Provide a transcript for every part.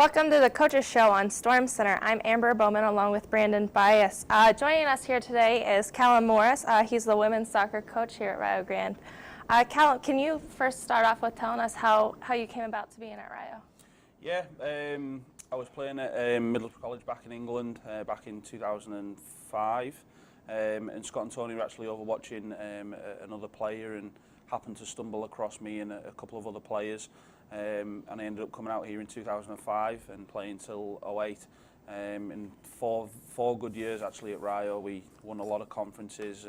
Welcome to the Coaches Show on Storm Center. I'm Amber Bowman along with Brandon Bias. Joining us here today is Callum Morris. He's the women's soccer coach here at Rio Grande. Callum, can you first start off with telling us how you came about to being at Rio? Yeah, I was playing at Middlesbrough College back in England back in 2005, and Scott and Tony were actually over watching another player and happened to stumble across me and a couple of other players. And I ended up coming out here in 2005 and playing till 08. In four good years actually at Rio. We won a lot of conferences.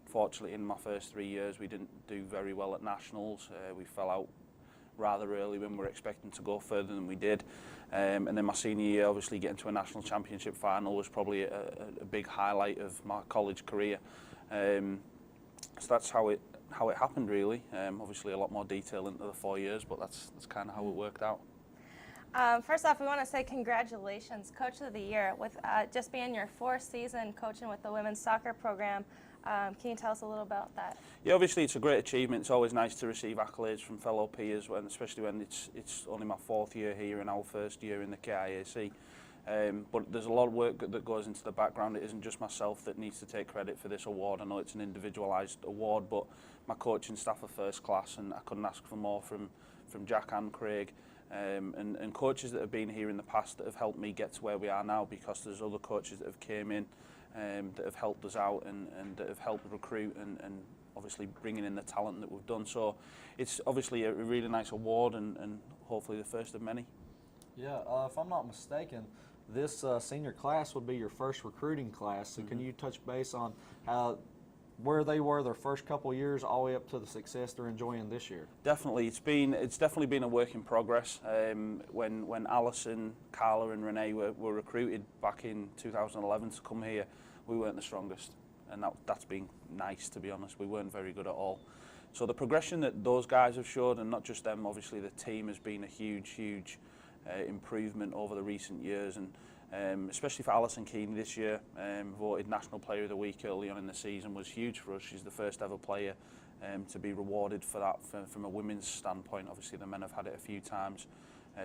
Fortunately, in my first 3 years, we didn't do very well at nationals. We fell out rather early when we were expecting to go further than we did. And then my senior year, obviously getting to a national championship final was probably a big highlight of my college career. So that's how it happened really. Obviously a lot more detail into the 4 years, but that's kind of how it worked out. First off, we want to say congratulations, Coach of the Year, with just being your fourth season coaching with the women's soccer program. Can you tell us a little about that? Yeah, obviously it's a great achievement. It's always nice to receive accolades from fellow peers, especially when it's only my fourth year here and our first year in the KIAC. But there's a lot of work that goes into the background. It isn't just myself that needs to take credit for this award. I know it's an individualised award, but my coaching staff are first class, and I couldn't ask for more from Jack and Craig, and coaches that have been here in the past that have helped me get to where we are now, because there's other coaches that have came in that have helped us out and that have helped recruit and obviously bringing in the talent that we've done. So it's obviously a really nice award and hopefully the first of many. Yeah, if I'm not mistaken, this senior class would be your first recruiting class. So can you touch base on where they were their first couple years all the way up to the success they're enjoying this year? Definitely, it's definitely been a work in progress. When Alison, Carla and Renee were recruited back in 2011 to come here, we weren't the strongest, and that's been nice, to be honest. We weren't very good at all. So the progression that those guys have showed, and not just them, obviously the team has been a huge improvement over the recent years, and especially for Alison Keeney this year, voted National Player of the Week early on in the season, was huge for us. She's the first ever player to be rewarded for that from a women's standpoint. Obviously the men have had it a few times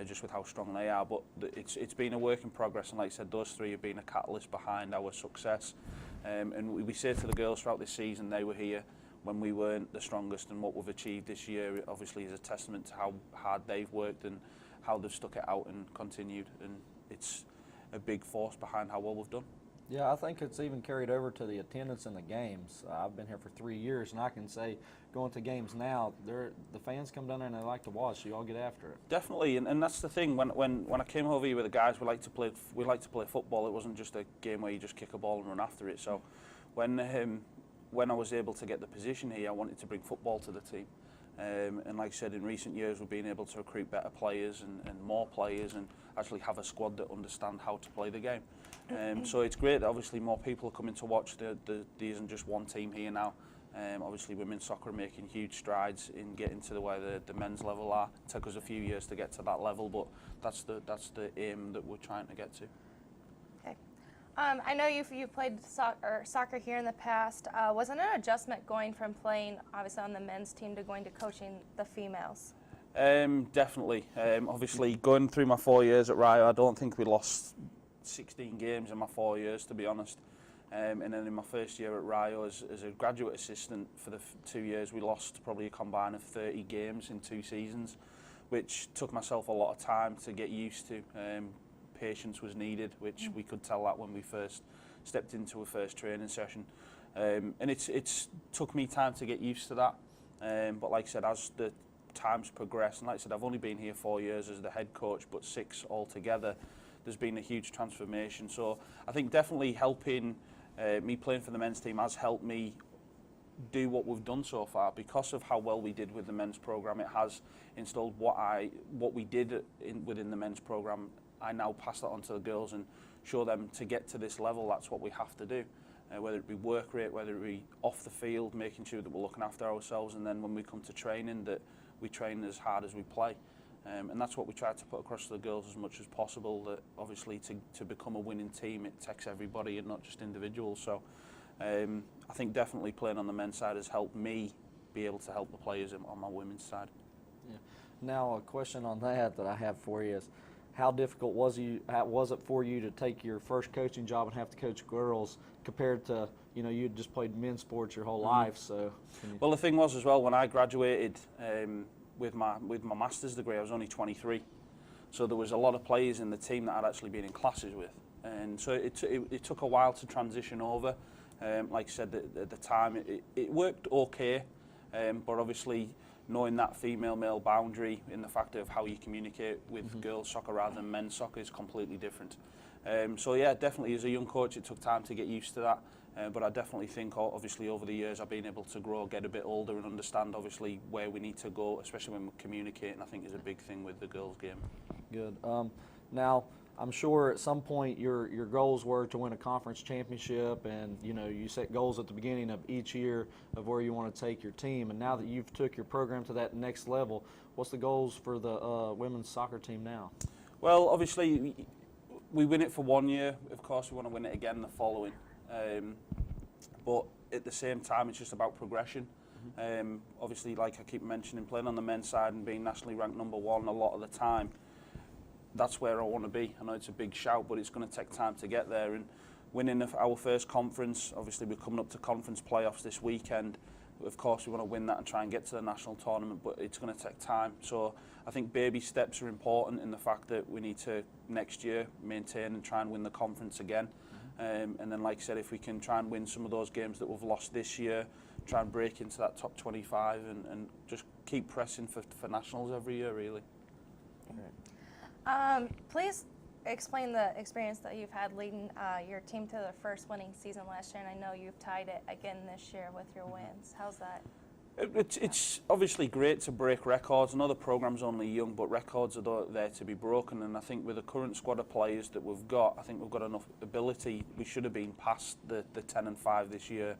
just with how strong they are, but it's been a work in progress, and like I said, those three have been a catalyst behind our success. And we say to the girls throughout this season, they were here when we weren't the strongest, and what we've achieved this year obviously is a testament to how hard they've worked and how they've stuck it out and continued, and it's a big force behind how well we've done. Yeah, I think it's even carried over to the attendance in the games. I've been here for 3 years, and I can say going to games now, the fans come down there and they like to watch, so you all get after it. Definitely, and that's the thing. When I came over here with the guys, we like to play football. It wasn't just a game where you just kick a ball and run after it. So when I was able to get the position here, I wanted to bring football to the team. And like I said, in recent years we've been able to recruit better players and more players, and actually have a squad that understand how to play the game. So it's great that obviously more people are coming to watch. There isn't just one team here now. Obviously women's soccer are making huge strides in getting to where the men's level are. It took us a few years to get to that level, but that's the aim that we're trying to get to. Okay. I know you've played soccer here in the past. Was it an adjustment going from playing obviously on the men's team to going to coaching the females? Definitely. Obviously going through my 4 years at Rio, I don't think we lost 16 games in my 4 years, to be honest. And then in my first year at Rio as a graduate assistant for the 2 years, we lost probably a combine of 30 games in 2 seasons, which took myself a lot of time to get used to. Patience was needed, which we could tell that when we first stepped into a first training session. And it's took me time to get used to that. But like I said, as the time's progressed, and like I said, I've only been here 4 years as the head coach, but 6 altogether, there's been a huge transformation. So I think definitely helping me playing for the men's team has helped me do what we've done so far. Because of how well we did with the men's program, it has installed what we did within the men's program. I now pass that on to the girls and show them to get to this level, that's what we have to do. Whether it be work rate, whether it be off the field, making sure that we're looking after ourselves, and then when we come to training, that we train as hard as we play. And that's what we try to put across to the girls as much as possible, that obviously to become a winning team, it takes everybody and not just individuals. So I think definitely playing on the men's side has helped me be able to help the players on my women's side. Yeah. Now a question on that I have for you is, how difficult was it for you to take your first coaching job and have to coach girls compared to, you know, you had just played men's sports your whole life? So, well, the thing was as well, when I graduated with my master's degree, I was only 23. So there was a lot of players in the team that I'd actually been in classes with, and so it took a while to transition over. Like I said, at the time it worked okay, but obviously knowing that female-male boundary in the fact of how you communicate with girls soccer rather than men's soccer is completely different. So yeah, definitely as a young coach it took time to get used to that, but I definitely think obviously over the years I've been able to grow, get a bit older and understand obviously where we need to go, especially when we're communicating. I think is a big thing with the girls game. Good. Now, I'm sure at some point your goals were to win a conference championship, and you know you set goals at the beginning of each year of where you want to take your team. And now that you've took your program to that next level, what's the goals for the women's soccer team now? Well, obviously we win it for 1 year. Of course, we want to win it again the following. But at the same time, it's just about progression. Obviously, like I keep mentioning, playing on the men's side and being nationally ranked #1 a lot of the time. That's where I want to be. I know it's a big shout, but it's going to take time to get there. And winning our first conference, obviously we're coming up to conference playoffs this weekend. Of course, we want to win that and try and get to the national tournament, but it's going to take time. So I think baby steps are important in the fact that we need to, next year, maintain and try and win the conference again. And then, like I said, if we can try and win some of those games that we've lost this year, try and break into that top 25 and just keep pressing for nationals every year, really. Please explain the experience that you've had leading your team to the first winning season last year, and I know you've tied it again this year with your wins. How's that? It's obviously great to break records. I know the program's only young, but records are there to be broken, and I think with the current squad of players that we've got, I think we've got enough ability. We should have been past the 10-5 this year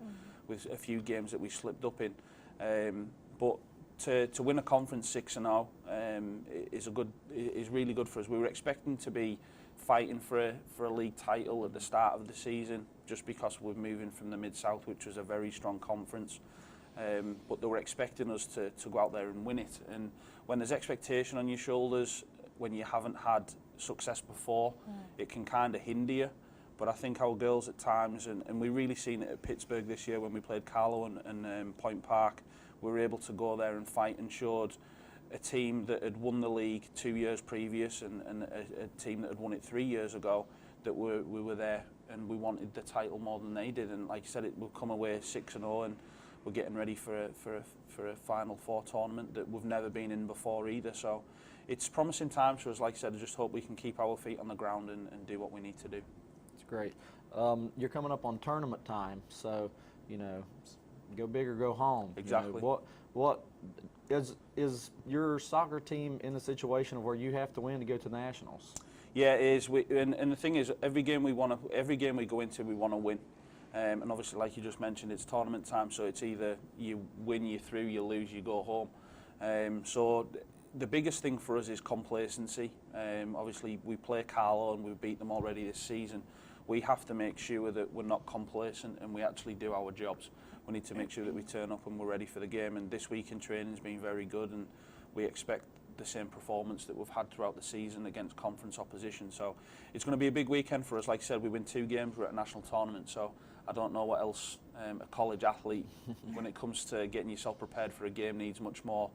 with a few games that we slipped up in. But to win a conference 6-0 is really good for us. We were expecting to be fighting for a league title at the start of the season, just because we're moving from the Mid-South, which was a very strong conference. But they were expecting us to go out there and win it. And when there's expectation on your shoulders, when you haven't had success before, it can kind of hinder you. But I think our girls at times, and we really seen it at Pittsburgh this year when we played Carlow and Point Park, we were able to go there and fight and showed a team that had won the league 2 years previous and a team that had won it 3 years ago that we were there and we wanted the title more than they did. And like I said, we'll come away 6-0 and we're getting ready for a Final Four tournament that we've never been in before either. So it's promising times for us. Like I said, I just hope we can keep our feet on the ground and do what we need to do. It's great. You're coming up on tournament time, so you know, go big or go home. Exactly. You know, what is your soccer team in a situation where you have to win to go to nationals? Yeah, it is. And the thing is, every game we go into, we want to win. And obviously, like you just mentioned, it's tournament time, so it's either you win, you're through, you lose, you go home. So the biggest thing for us is complacency. Obviously, we play Carlow and we've beat them already this season. We have to make sure that we're not complacent and we actually do our jobs. We need to make sure that we turn up and we're ready for the game. And this week in training has been very good, and we expect the same performance that we've had throughout the season against conference opposition. So it's going to be a big weekend for us. Like I said, we win 2 games, we're at a national tournament. So I don't know what else a college athlete, when it comes to getting yourself prepared for a game, needs much more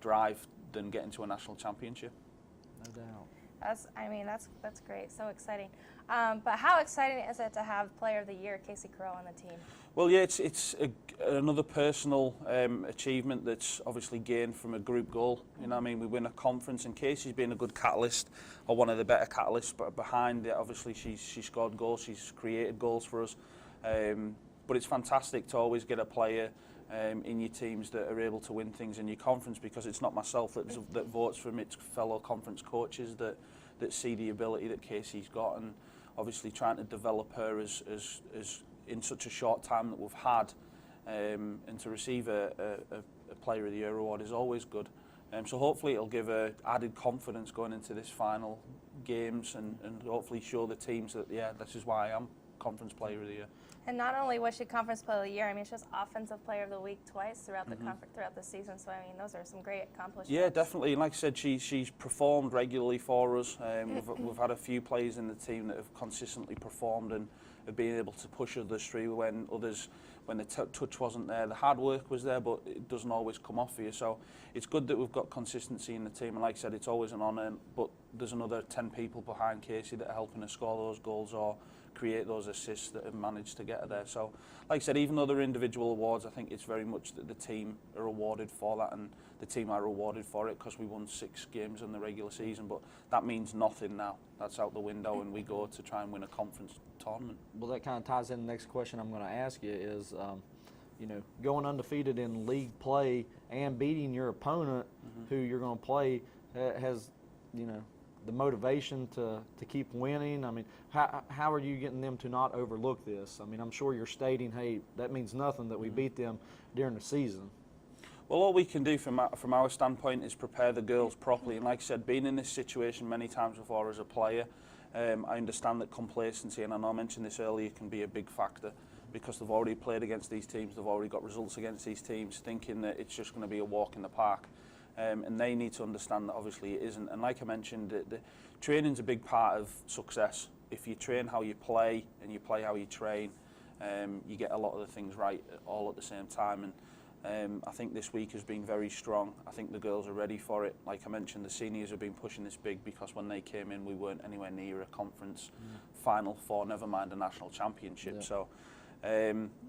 drive than getting to a national championship. No doubt. That's great. So exciting. But how exciting is it to have Player of the Year Casey Curl on the team? Well, yeah, it's another personal achievement that's obviously gained from a group goal. You know what I mean? We win a conference, and Casey's been a good catalyst, or one of the better catalysts. But behind it, obviously, she scored goals, she's created goals for us. But it's fantastic to always get a player in your teams that are able to win things in your conference, because it's not myself that votes for them, it's fellow conference coaches that see the ability that Casey's got, and obviously trying to develop her as in such a short time that we've had, and to receive a Player of the Year award is always good. So hopefully it'll give her added confidence going into this final games, and hopefully show the teams that, yeah, this is why I am. Conference Player of the Year. And not only was she Conference Player of the Year, I mean, she was Offensive Player of the Week twice throughout the throughout the season. So I mean, those are some great accomplishments. Yeah, definitely. And like I said, she's performed regularly for us. We've had a few players in the team that have consistently performed and have been able to push others through when the touch wasn't there. The hard work was there, but it doesn't always come off for you. So it's good that we've got consistency in the team. And like I said, it's always an honour. But there's another 10 people behind Casey that are helping us score those goals or create those assists that have managed to get her there. So, like I said, even though they're individual awards, I think it's very much that the team are rewarded for that, and the team are rewarded for it because we won 6 games in the regular season. But that means nothing now. That's out the window, and we go to try and win a conference tournament. Well, that kind of ties in the next question I'm going to ask you is, you know, going undefeated in league play and beating your opponent who you're going to play has, you know, the motivation to keep winning. I mean, how are you getting them to not overlook this? I mean, I'm sure you're stating, hey, that means nothing that we beat them during the season. Well, all we can do from our standpoint is prepare the girls properly. And like I said, being in this situation many times before as a player, I understand that complacency, and I know I mentioned this earlier, can be a big factor because they've already played against these teams, they've already got results against these teams, thinking that it's just going to be a walk in the park. And they need to understand that obviously it isn't. And like I mentioned, the training's a big part of success. If you train how you play and you play how you train, you get a lot of the things right all at the same time. And I think this week has been very strong. I think the girls are ready for it. Like I mentioned, the seniors have been pushing this big because when they came in, we weren't anywhere near a conference Final Four, never mind a national championship. Yeah. So.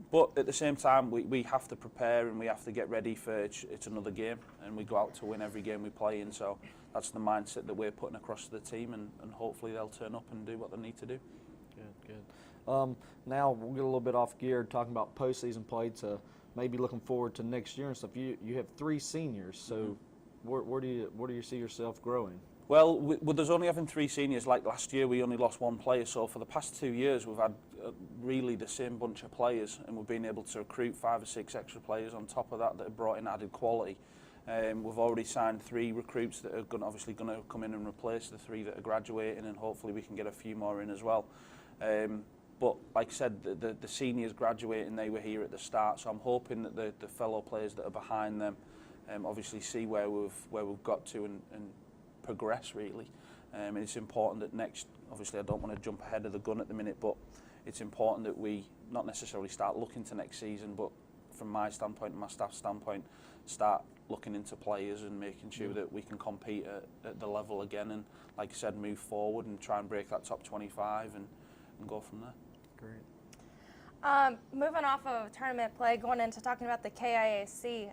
But at the same time, we have to prepare and we have to get ready for it's another game, and we go out to win every game we play in. So that's the mindset that we're putting across to the team, and hopefully they'll turn up and do what they need to do. Good. Now we'll get a little bit off gear talking about postseason play to maybe looking forward to next year and stuff. You have 3 seniors, so where do you see yourself growing? Well, with us only having 3 seniors, like last year, we only lost 1 player. So for the past 2 years, we've had really the same bunch of players, and we've been able to recruit 5 or 6 extra players on top of that have brought in added quality. We've already signed 3 recruits that are obviously going to come in and replace the 3 that are graduating, and hopefully we can get a few more in as well. But like I said, the seniors graduating, they were here at the start, so I'm hoping that the fellow players that are behind them obviously see where we've got to and progress really. And it's important that next, obviously I don't want to jump ahead of the gun at the minute, but it's important that we not necessarily start looking to next season, but from my standpoint and my staff's standpoint, start looking into players and making sure that we can compete at the level again, and like I said, move forward and try and break that top 25 and go from there. Great. Moving off of tournament play, going into talking about the KIAC,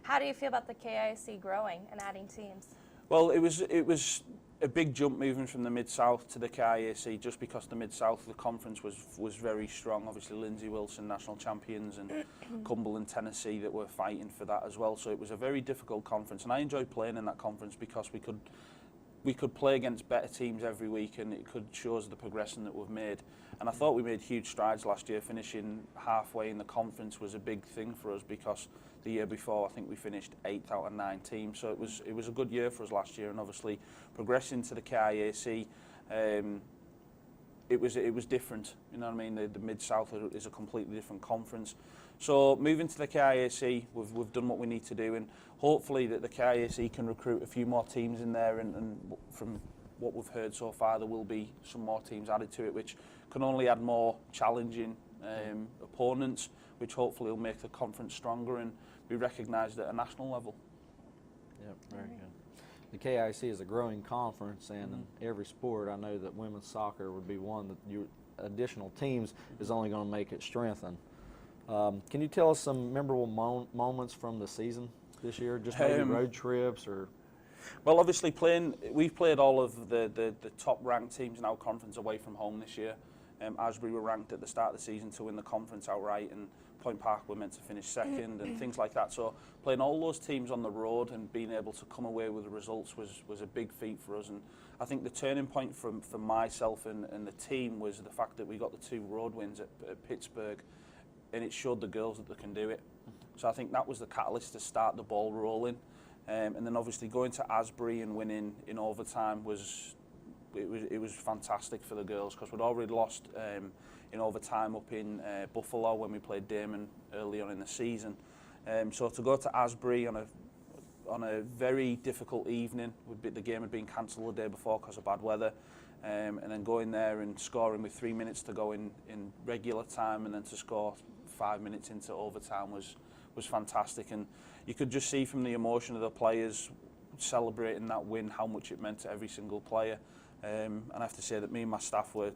how do you feel about the KIAC growing and adding teams? Well, it was a big jump moving from the Mid-South to the KIAC, just because the Mid-South, the conference was very strong. Obviously, Lindsay Wilson, national champions, and Cumberland, Tennessee, that were fighting for that as well. So it was a very difficult conference, and I enjoyed playing in that conference because we could play against better teams every week, and it could show us the progression that we've made. And I thought we made huge strides last year. Finishing halfway in the conference was a big thing for us because the year before I think we finished 8th out of 9 teams. So it was a good year for us last year, and obviously progressing to the KIAC, it was different. You know what I mean? The Mid-South is a completely different conference. So moving to the KIAC, we've done what we need to do, and hopefully that the KIAC can recruit a few more teams in there, and from what we've heard so far, there will be some more teams added to it, which can only add more challenging opponents, which hopefully will make the conference stronger and be recognised at a national level. Yep, very good. The KIAC is a growing conference, and in every sport, I know that women's soccer would be one that additional teams is only going to make it strengthen. Can you tell us some memorable moments from the season this year? Just maybe road trips or... Well, obviously we've played all of the top ranked teams in our conference away from home this year. Asbury were ranked at the start of the season to win the conference outright, and Point Park were meant to finish second and things like that. So playing all those teams on the road and being able to come away with the results was a big feat for us. And I think the turning point for myself and the team was the fact that we got the 2 road wins at Pittsburgh, and it showed the girls that they can do it. So I think that was the catalyst to start the ball rolling. And then obviously going to Asbury and winning in overtime was it was fantastic for the girls because we'd already lost in overtime up in Buffalo when we played Damon early on in the season. So to go to Asbury on a very difficult evening, the game had been cancelled the day before because of bad weather, and then going there and scoring with 3 minutes to go in regular time, and then to score 5 minutes into overtime was fantastic. And you could just see from the emotion of the players celebrating that win how much it meant to every single player. And I have to say that me and my staff were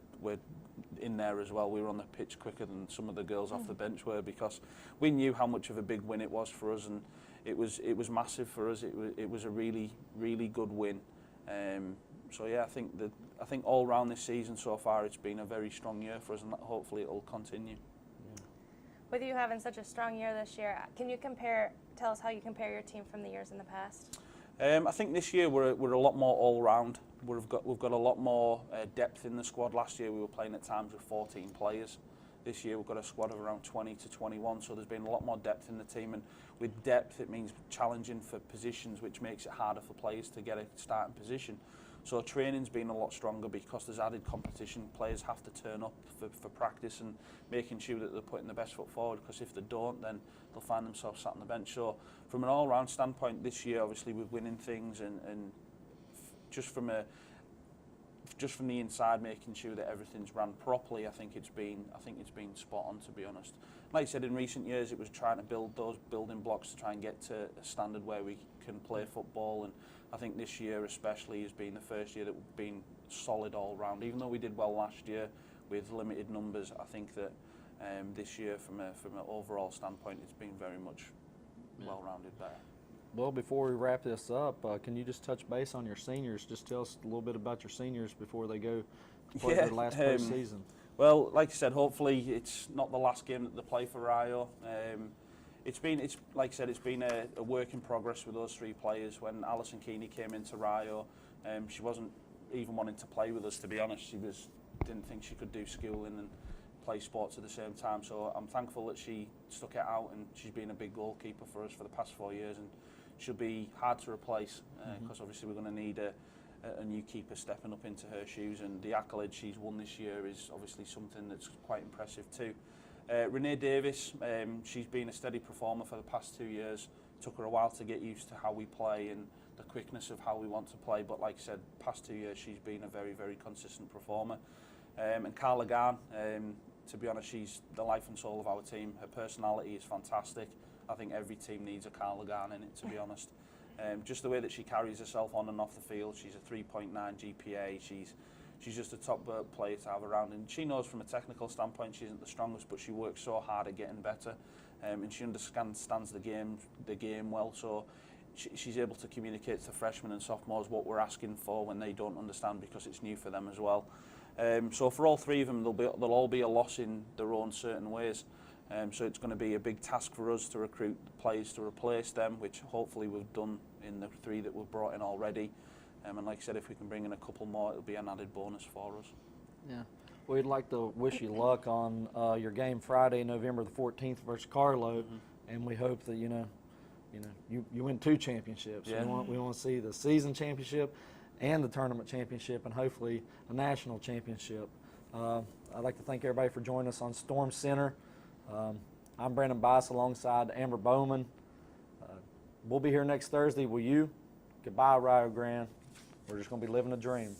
in there as well. We were on the pitch quicker than some of the girls off the bench were, because we knew how much of a big win it was for us, and it was massive for us. It was a really, really good win. So yeah, I think all round this season so far it's been a very strong year for us, and hopefully it will continue. With you having such a strong year this year, can you tell us how you compare your team from the years in the past? I think this year we're a lot more all round. We've got a lot more depth in the squad. Last year we were playing at times with 14 players. This year we've got a squad of around 20 to 21, so there's been a lot more depth in the team, and with depth it means challenging for positions, which makes it harder for players to get a starting position. So training's been a lot stronger because there's added competition. Players have to turn up for practice and making sure that they're putting the best foot forward, because if they don't, then they'll find themselves sat on the bench. So from an all-round standpoint this year, obviously we're winning things, and just from the inside, making sure that everything's run properly, I think it's been spot on, to be honest. Like I said, in recent years it was trying to build those building blocks to try and get to a standard where we can play football, and I think this year especially has been the first year that we've been solid all round. Even though we did well last year with limited numbers, I think that this year from an overall standpoint it's been very much well-rounded better. Well, before we wrap this up, can you just touch base on your seniors? Just tell us a little bit about your seniors before they go to play their last postseason. Well, like I said, hopefully it's not the last game that they play for Rio. It's like I said, it's been a work in progress with those three players. When Alison Keeney came into Rio, she wasn't even wanting to play with us, to be honest. She didn't think she could do schooling and play sports at the same time. So I'm thankful that she stuck it out, and she's been a big goalkeeper for us for the past 4 years, and she'll be hard to replace because obviously we're going to need a new keeper stepping up into her shoes, and the accolade she's won this year is obviously something that's quite impressive too. Renee Davis, she's been a steady performer for the past 2 years. Took her a while to get used to how we play and the quickness of how we want to play, but like I said, past 2 years she's been a very, very consistent performer. And Carla Garn, to be honest, she's the life and soul of our team. Her personality is fantastic. I think every team needs a Carla Garn in it, to be honest. Just the way that she carries herself on and off the field, she's a 3.9 GPA. She's just a top player to have around, and she knows from a technical standpoint she isn't the strongest, but she works so hard at getting better, and she understands the game well. So she's able to communicate to freshmen and sophomores what we're asking for when they don't understand, because it's new for them as well. So for all three of them, they'll all be a loss in their own certain ways. So it's going to be a big task for us to recruit players to replace them, which hopefully we've done in the three that we've brought in already. And like I said, if we can bring in a couple more, it'll be an added bonus for us. Yeah. We'd like to wish you luck on your game Friday, November the 14th versus Carlo, and we hope that you win 2 championships. Yeah. We want to see the season championship and the tournament championship, and hopefully a national championship. I'd like to thank everybody for joining us on Storm Center. I'm Brandon Bice alongside Amber Bowman. We'll be here next Thursday. Will you? Goodbye, Rio Grande. We're just going to be living a dream.